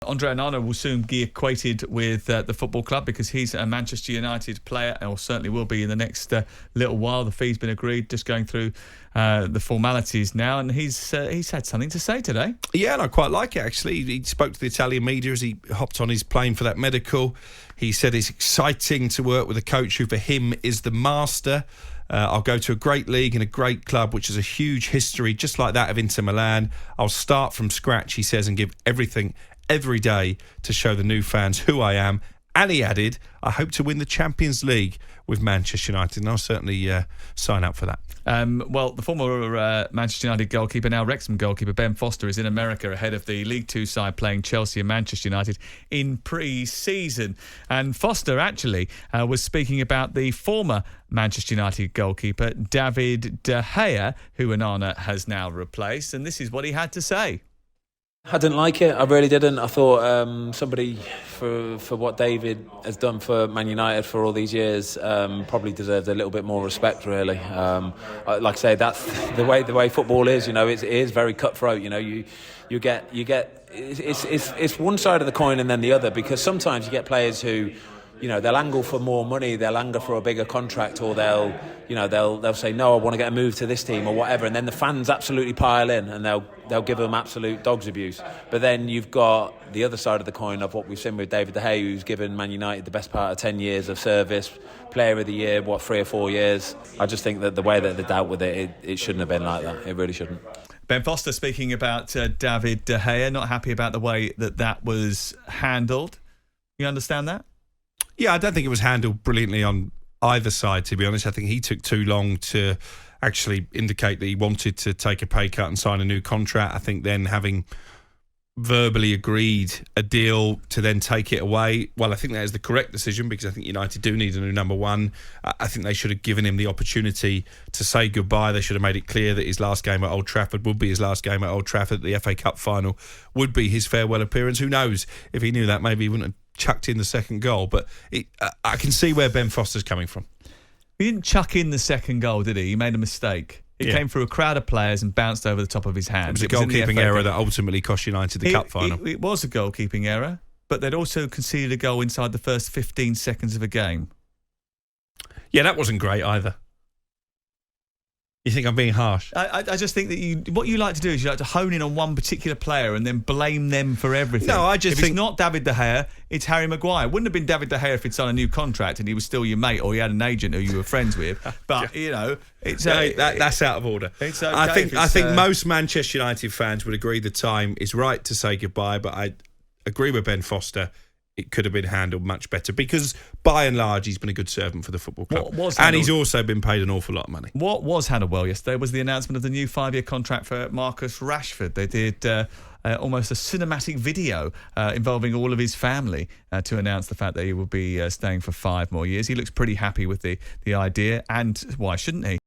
Andre Onana will soon be equated with the football club because he's a Manchester United player, or certainly will be in the next little while. The fee's been agreed, just going through the formalities now, and he's had something to say today. Yeah, and I quite like it, actually. He spoke to the Italian media as he hopped on his plane for that medical. He said it's exciting to work with a coach who, for him, is the master. I'll go to a great league and a great club, which has a huge history, just like that of Inter Milan. I'll start from scratch, he says, and give everything every day to show the new fans who I am. And he added, I hope to win the Champions League with Manchester United, and I'll certainly sign up for that. Well, the former Manchester United goalkeeper, now Wrexham goalkeeper, Ben Foster, is in America ahead of the League Two side playing Chelsea and Manchester United in pre-season. And Foster actually was speaking about the former Manchester United goalkeeper, David De Gea, who Onana has now replaced. And this is what he had to say. I didn't like it. I really didn't. I thought somebody for what David has done for Man United for all these years probably deserves a little bit more respect. Really, like I say, that's the way football is. You know, it is very cutthroat. You know, you get it's one side of the coin and then the other, because sometimes you get players who, you know, they'll angle for more money, they'll angle for a bigger contract, or they'll say, no, I want to get a move to this team or whatever, and then the fans absolutely pile in and they'll give them absolute dog's abuse. But then you've got the other side of the coin of what we've seen with David De Gea, who's given Man United the best part of 10 years of service, Player of the Year, 3 or 4 years. I just think that the way that they dealt with it shouldn't have been like that. It really shouldn't. Ben Foster speaking about David De Gea, not happy about the way that was handled. You understand that? Yeah, I don't think it was handled brilliantly on either side, to be honest. I think he took too long to actually indicate that he wanted to take a pay cut and sign a new contract. I think then having verbally agreed a deal to then take it away, well, I think that is the correct decision, because I think United do need a new number one. I think they should have given him the opportunity to say goodbye. They should have made it clear that his last game at Old Trafford would be his last game at Old Trafford. The FA Cup final would be his farewell appearance. Who knows? If he knew that, maybe he wouldn't have chucked in the second goal. But I can see where Ben Foster's coming from. He didn't chuck in the second goal, did he? He made a mistake. It came through a crowd of players and bounced over the top of his hands. It was a goalkeeping error that ultimately cost United the cup final. It was a goalkeeping error, but they'd also conceded a goal inside the first 15 seconds of a game. Yeah, that wasn't great either. You think I'm being harsh? I just think that what you like to do is you like to hone in on one particular player and then blame them for everything. No, I just think it's not David De Gea, it's Harry Maguire. Wouldn't have been David De Gea if he'd signed a new contract and he was still your mate, or he had an agent who you were friends with. But you know, it's that's out of order. It's okay I think most Manchester United fans would agree the time is right to say goodbye. But I agree with Ben Foster. It could have been handled much better, because by and large he's been a good servant for the football club, and he's also been paid an awful lot of money. What was handled well yesterday was the announcement of the new 5-year contract for Marcus Rashford. They did almost a cinematic video involving all of his family to announce the fact that he will be staying for 5 more years. He looks pretty happy with the idea, and why shouldn't he?